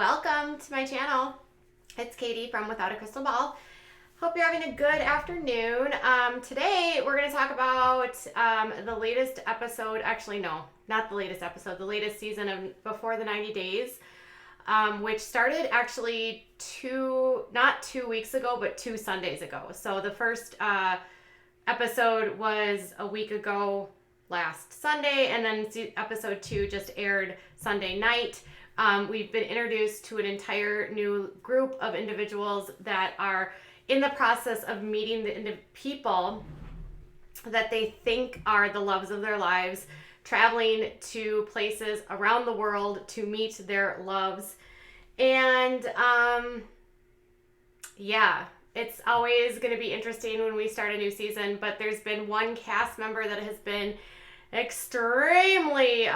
Welcome to my channel. It's Katie from Without a Crystal Ball. Hope you're having a good afternoon. Today we're going to talk about the latest episode. Actually, no, not the latest episode. The latest season of Before the 90 Days, which started actually not 2 weeks ago, but 2 Sundays ago. So the first episode was a week ago last Sunday, and then episode 2 just aired Sunday night. We've been introduced to an entire new group of individuals that are in the process of meeting the people that they think are the loves of their lives, traveling to places around the world to meet their loves. And it's always going to be interesting when we start a new season, but there's been one cast member that has been extremely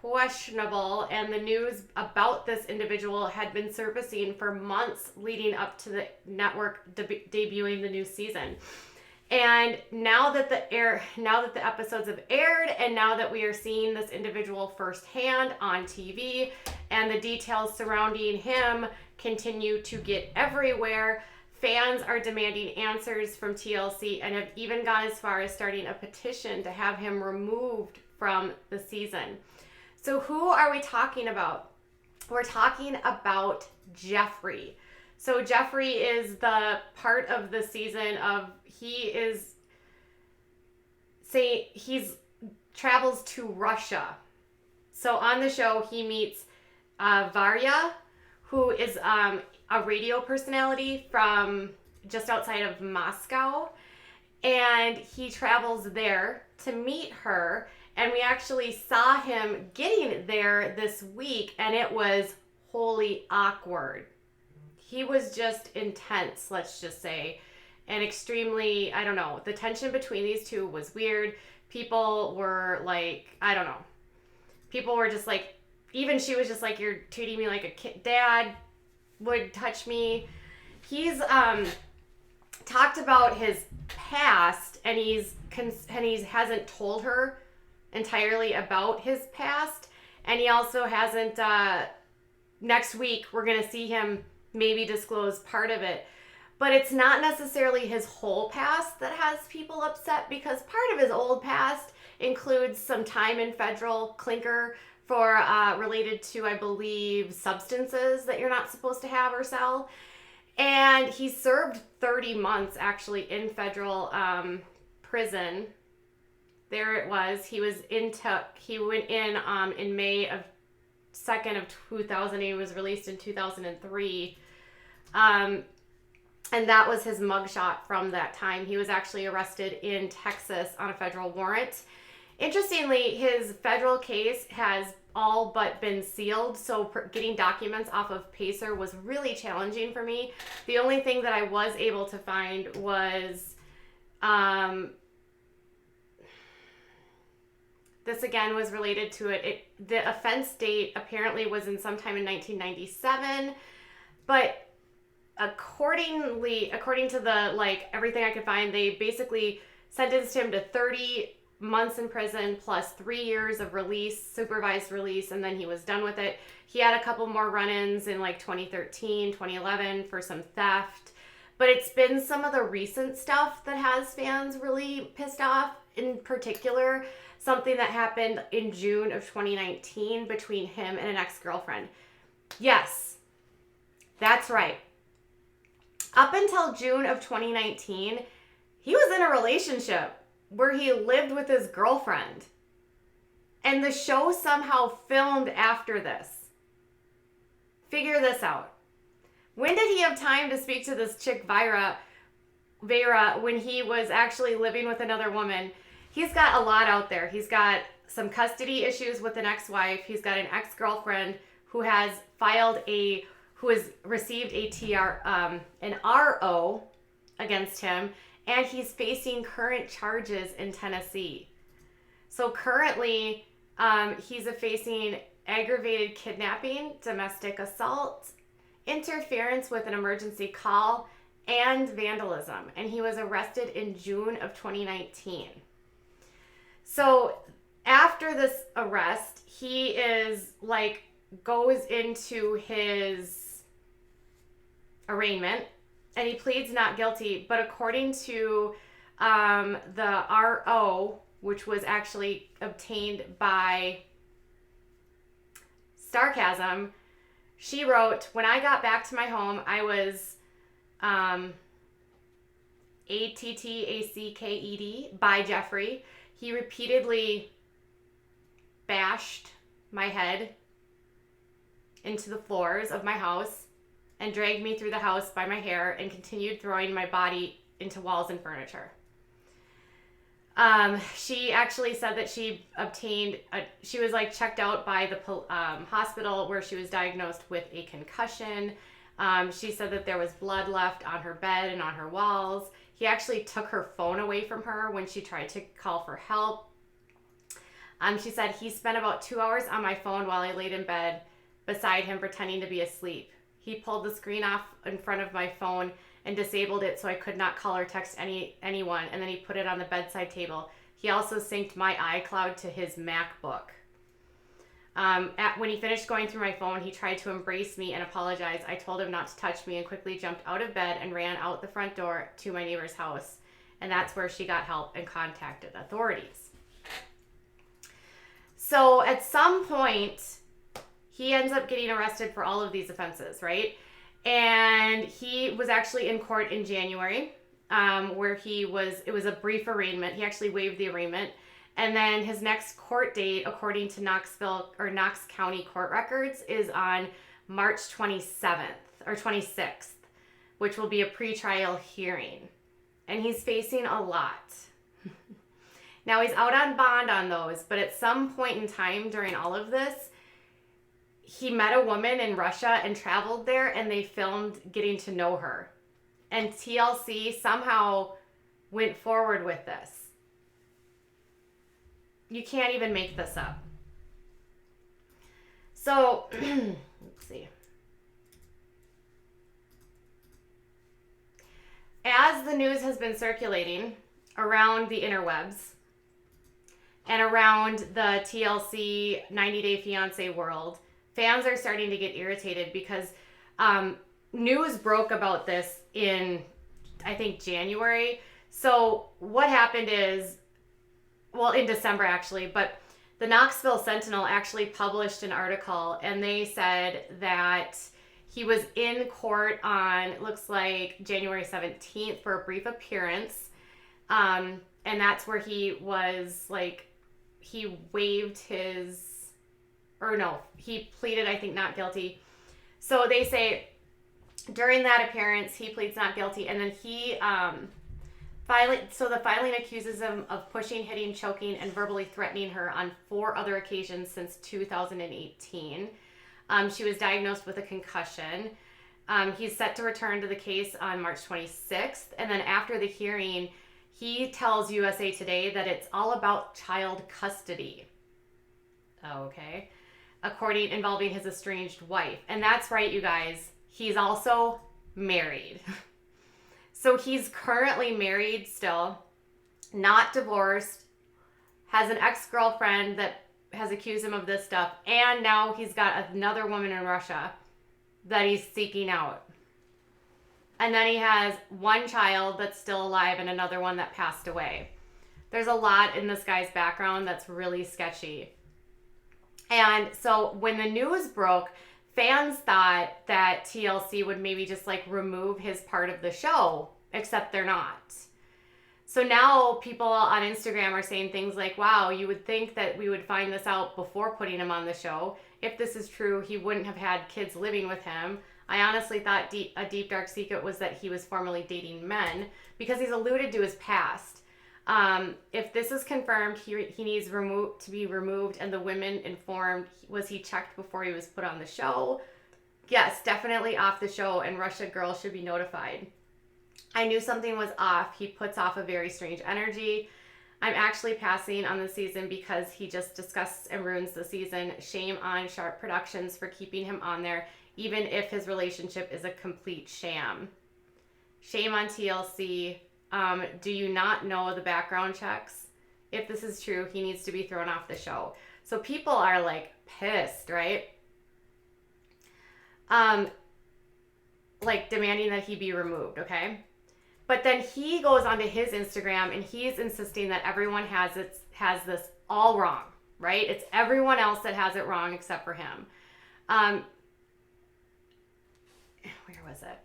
questionable, and the news about this individual had been surfacing for months leading up to the network debuting the new season. And now that the episodes have aired, and now that we are seeing this individual firsthand on TV, and the details surrounding him continue to get everywhere, fans are demanding answers from TLC and have even gone as far as starting a petition to have him removed from the season. So who are we talking about? We're talking about Geoffrey. So Geoffrey is the part of the season of he travels to Russia. So on the show he meets Varya, who is a radio personality from just outside of Moscow, and he travels there to meet her, and we actually saw him getting there this week, and it was wholly awkward. He was just intense, let's just say, and extremely, I don't know, the tension between these two was weird. People were like, I don't know, people were just like, even she was just like, you're treating me like a kid, dad would touch me. He's talked about his past, and he hasn't told her entirely about his past, and he also hasn't. Next week we're gonna see him maybe disclose part of it, but it's not necessarily his whole past that has people upset, because part of his old past includes some time in federal clinker for related to, I believe, substances that you're not supposed to have or sell. And he served 30 months actually in federal prison. There it was. He went in May of 2nd of 2000. He was released in 2003. And that was his mugshot from that time. He was actually arrested in Texas on a federal warrant. Interestingly, his federal case has all but been sealed, so getting documents off of Pacer was really challenging for me. The only thing that I was able to find was this again was related to it. The offense date apparently was in sometime in 1997, but according to the everything I could find, they basically sentenced him to 30 months in prison plus 3 years of supervised release, and then he was done with it. He had a couple more run-ins in 2013, 2011 for some theft, but it's been some of the recent stuff that has fans really pissed off. In particular, something that happened in June of 2019 between him and an ex-girlfriend. Yes, that's right. Up until June of 2019, he was in a relationship where he lived with his girlfriend. And the show somehow filmed after this. Figure this out. When did he have time to speak to this chick, Vera, when he was actually living with another woman? He's got a lot out there. He's got some custody issues with an ex-wife. He's got an ex-girlfriend who has received an RO against him. And he's facing current charges in Tennessee. So currently, he's facing aggravated kidnapping, domestic assault, interference with an emergency call, and vandalism. And he was arrested in June of 2019. So after this arrest, he is goes into his arraignment and he pleads not guilty. But according to the RO, which was actually obtained by Sarcasm, she wrote, when I got back to my home, I was ATTACKED by Geoffrey. He repeatedly bashed my head into the floors of my house and dragged me through the house by my hair and continued throwing my body into walls and furniture. She actually said that she was like checked out by the hospital where she was diagnosed with a concussion. She said that there was blood left on her bed and on her walls. He actually took her phone away from her when she tried to call for help. She said he spent about 2 hours on my phone while I laid in bed beside him pretending to be asleep. He pulled the screen off in front of my phone and disabled it so I could not call or text anyone, and then he put it on the bedside table. He also synced my iCloud to his MacBook. When he finished going through my phone, he tried to embrace me and apologize. I told him not to touch me and quickly jumped out of bed and ran out the front door to my neighbor's house. And that's where she got help and contacted authorities. So at some point, he ends up getting arrested for all of these offenses, right? And he was actually in court in January, where it was a brief arraignment. He actually waived the arraignment. And then his next court date, according to Knox County court records, is on March 27th or 26th, which will be a pretrial hearing. And he's facing a lot. Now, he's out on bond on those, but at some point in time during all of this, he met a woman in Russia and traveled there, and they filmed getting to know her. And TLC somehow went forward with this. You can't even make this up. So, let's see. As the news has been circulating around the interwebs and around the TLC 90-Day Fiance world, fans are starting to get irritated because news broke about this in, I think, January. So what happened is, well, in December actually, but the Knoxville Sentinel actually published an article, and they said that he was in court on, it looks like, January 17th for a brief appearance. And that's where he was like, he waived his, or no, he pleaded, I think, not guilty. So they say during that appearance, he pleads not guilty. And then he, the filing accuses him of pushing, hitting, choking, and verbally threatening her on 4 other occasions since 2018. She was diagnosed with a concussion. He's set to return to the case on March 26th. And then after the hearing, he tells USA Today that it's all about child custody. Okay. Involving his estranged wife. And that's right, you guys. He's also married. So he's currently married still, not divorced, has an ex-girlfriend that has accused him of this stuff, and now he's got another woman in Russia that he's seeking out. And then he has one child that's still alive and another one that passed away. There's a lot in this guy's background that's really sketchy. And so when the news broke, fans thought that TLC would maybe just like remove his part of the show, except they're not. So now people on Instagram are saying things like, wow, you would think that we would find this out before putting him on the show. If this is true, he wouldn't have had kids living with him. I honestly thought a deep, dark secret was that he was formerly dating men, because he's alluded to his past. If this is confirmed, he needs to be removed, and the women informed. Was he checked before he was put on the show? Yes, definitely off the show, and Russia girls should be notified. I knew something was off. He puts off a very strange energy. I'm actually passing on the season because he just disgusts and ruins the season. Shame on Sharp Productions for keeping him on there, even if his relationship is a complete sham. Shame on TLC. Do you not know the background checks? If this is true, he needs to be thrown off the show. So people are like pissed, right? like demanding that he be removed, okay? But then he goes onto his Instagram and he's insisting that everyone has this all wrong, right? It's everyone else that has it wrong except for him. Where was it?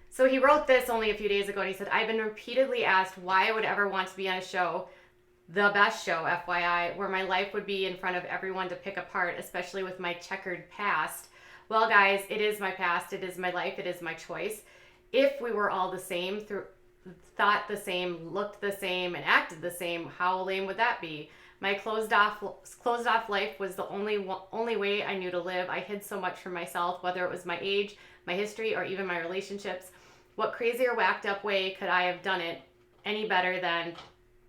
So he wrote this only a few days ago and he said, I've been repeatedly asked why I would ever want to be on a show, the best show, FYI, where my life would be in front of everyone to pick apart, especially with my checkered past. Well, guys, it is my past, it is my life, it is my choice. If we were all the same, thought the same, looked the same, and acted the same, how lame would that be? My closed off life was the only way I knew to live. I hid so much from myself, whether it was my age, my history, or even my relationships. What crazy or whacked up way could I have done it any better than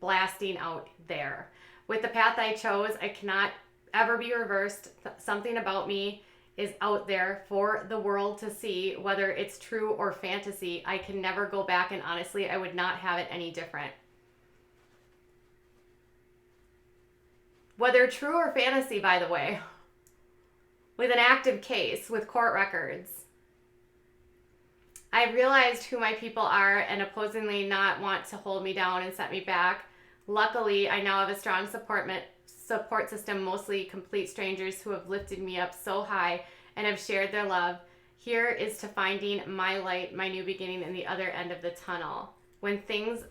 blasting out there? With the path I chose, I cannot ever be reversed. Something about me is out there for the world to see, whether it's true or fantasy. I can never go back, and honestly, I would not have it any different. Whether true or fantasy, by the way, with an active case, with court records. I realized who my people are and opposingly not want to hold me down and set me back. Luckily, I now have a strong support system, mostly complete strangers who have lifted me up so high and have shared their love. Here is to finding my light, my new beginning in the other end of the tunnel. When things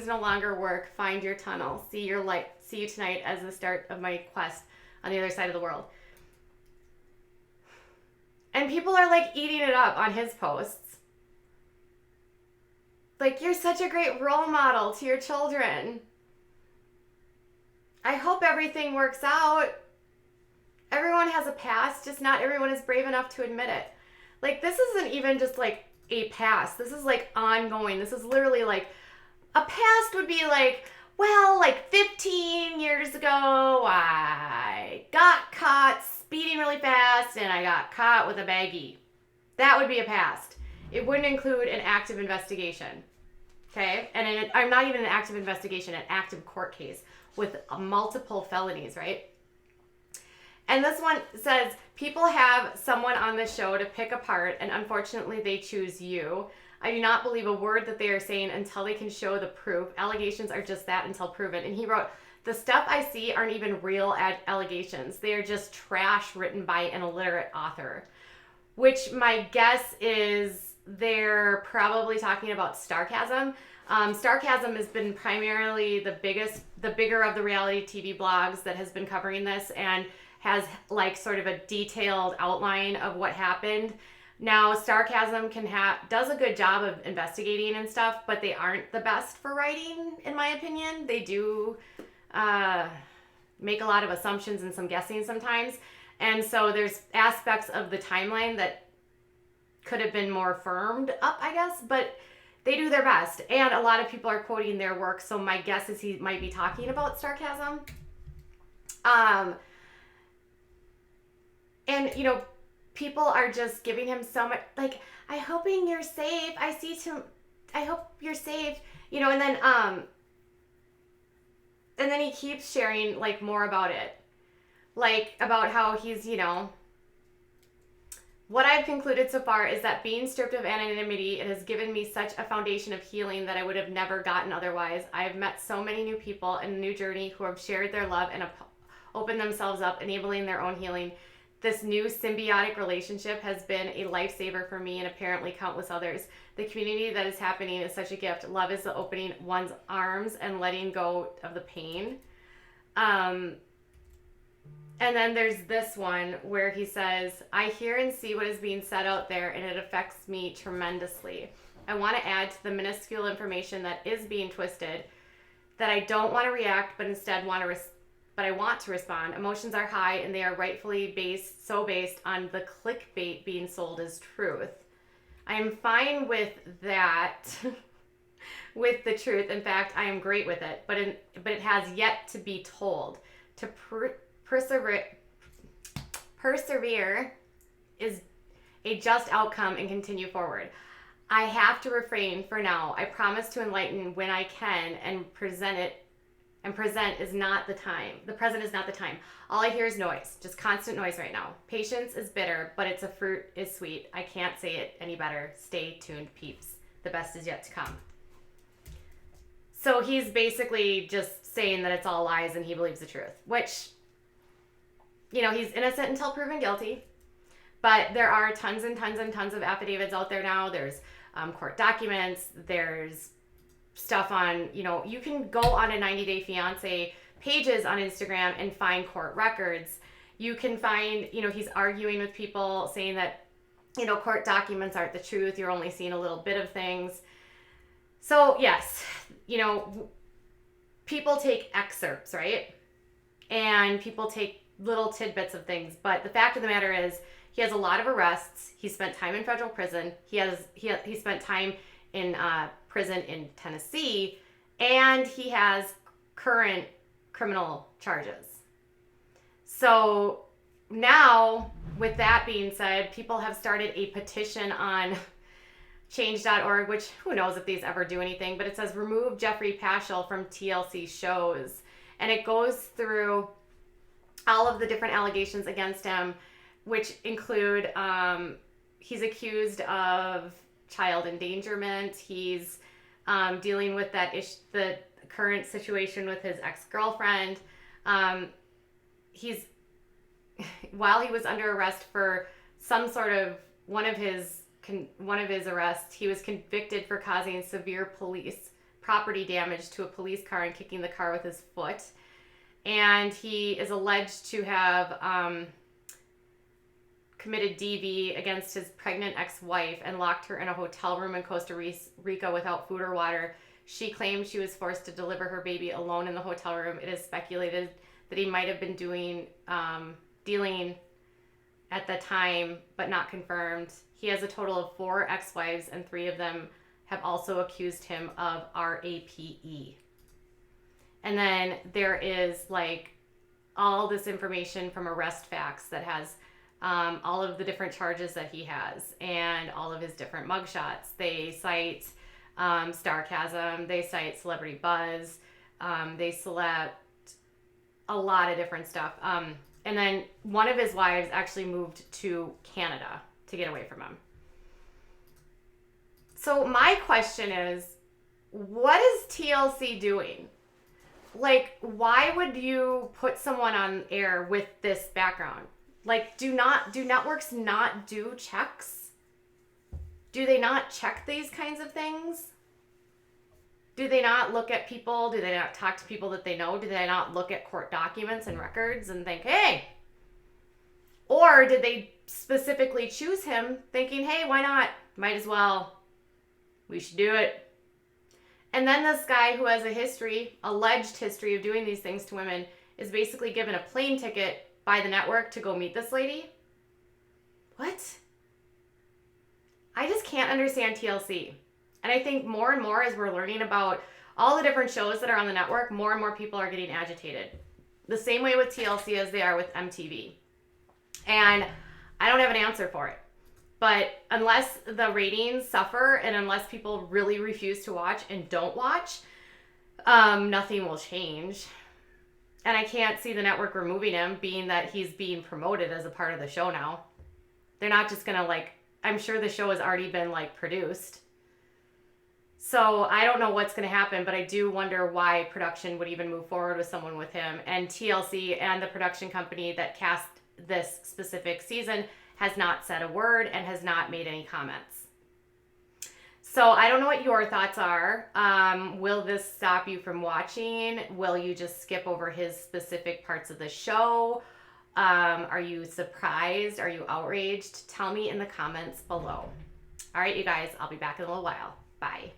no longer work, find your tunnel. See your light. See you tonight as the start of my quest on the other side of the world. And people are like eating it up on his posts. Like, you're such a great role model to your children. I hope everything works out. Everyone has a past, just not everyone is brave enough to admit it. Like, this isn't even just like a past. This is like ongoing. This is literally like, a past would be like, well, like 15 years ago, I got caught speeding really fast and I got caught with a baggie. That would be a past. It wouldn't include an active investigation. Okay? And I'm not even an active investigation, an active court case with multiple felonies, right? And this one says, people have someone on the show to pick apart, and unfortunately they choose you. I do not believe a word that they are saying until they can show the proof. Allegations are just that until proven. And he wrote, the stuff I see aren't even real allegations. They are just trash written by an illiterate author. Which my guess is they're probably talking about Starcasm. Starcasm has been primarily the bigger of the reality TV blogs that has been covering this and has like sort of a detailed outline of what happened. Now, Starcasm does a good job of investigating and stuff, but they aren't the best for writing, in my opinion. They do make a lot of assumptions and some guessing sometimes. And so there's aspects of the timeline that could have been more firmed up, I guess, but they do their best. And a lot of people are quoting their work, so my guess is he might be talking about Starcasm. And, you know, people are just giving him so much, like, I'm hoping you're safe. I hope you're safe. You know, and then he keeps sharing, like, more about it. Like, about how he's, you know, what I've concluded so far is that being stripped of anonymity, it has given me such a foundation of healing that I would have never gotten otherwise. I have met so many new people in a new journey who have shared their love and opened themselves up, enabling their own healing. This new symbiotic relationship has been a lifesaver for me and apparently countless others. The community that is happening is such a gift. Love is the opening one's arms and letting go of the pain. And then there's this one where he says, I hear and see what is being said out there and it affects me tremendously. I want to add to the minuscule information that is being twisted that I don't want to react, but instead I want to respond. Emotions are high and they are rightfully based on the clickbait being sold as truth. I am fine with that, with the truth. In fact, I am great with it, but it has yet to be told. To persevere is a just outcome and continue forward. I have to refrain for now. I promise to enlighten when I can and present it and present is not the time. The present is not the time. All I hear is noise, just constant noise right now. Patience is bitter, but it's a fruit is sweet. I can't say it any better. Stay tuned, peeps. The best is yet to come. So he's basically just saying that it's all lies and he believes the truth, which, you know, he's innocent until proven guilty. But there are tons and tons and tons of affidavits out there now. There's court documents. There's stuff on, you know, you can go on a 90-Day Fiance pages on Instagram and find court records. You can find, you know, he's arguing with people saying that, you know, court documents aren't the truth. You're only seeing a little bit of things. So, yes, you know, people take excerpts, right? And people take little tidbits of things. But the fact of the matter is, he has a lot of arrests. He spent time in federal prison. He spent time in prison in Tennessee, and he has current criminal charges. So now, with that being said, people have started a petition on change.org, which who knows if these ever do anything, but it says remove Geoffrey Paschel from TLC shows. And it goes through all of the different allegations against him, which include he's accused of child endangerment. He's dealing with the current situation with his ex-girlfriend. While he was under arrest for some sort of one of his arrests, he was convicted for causing severe police property damage to a police car and kicking the car with his foot. And he is alleged to have committed DV against his pregnant ex-wife and locked her in a hotel room in Costa Rica without food or water. She claimed she was forced to deliver her baby alone in the hotel room. It is speculated that he might have been dealing at the time, but not confirmed. He has a total of 4 ex-wives, and 3 of them have also accused him of RAPE. And then there is like all this information from Arrest Facts that has all of the different charges that he has and all of his different mugshots. They cite Starcasm, they cite Celebrity Buzz, they select a lot of different stuff. And then one of his wives actually moved to Canada to get away from him. So my question is, what is TLC doing? Like, why would you put someone on air with this background? Like, do networks not do checks? Do they not check these kinds of things? Do they not look at people? Do they not talk to people that they know? Do they not look at court documents and records and think, hey? Or did they specifically choose him thinking, hey, why not? Might as well. We should do it. And then this guy who has alleged history of doing these things to women is basically given a plane ticket by the network to go meet this lady? What? I just can't understand TLC. And I think more and more as we're learning about all the different shows that are on the network, more and more people are getting agitated. The same way with TLC as they are with MTV. And I don't have an answer for it. But unless the ratings suffer and unless people really refuse to watch and don't watch, nothing will change. And I can't see the network removing him, being that he's being promoted as a part of the show now. They're not just going to I'm sure the show has already been produced. So I don't know what's going to happen, but I do wonder why production would even move forward with someone with him. And TLC and the production company that cast this specific season has not said a word and has not made any comments. So I don't know what your thoughts are. Will this stop you from watching? Will you just skip over his specific parts of the show? Are you surprised? Are you outraged? Tell me in the comments below. All right, you guys, I'll be back in a little while. Bye.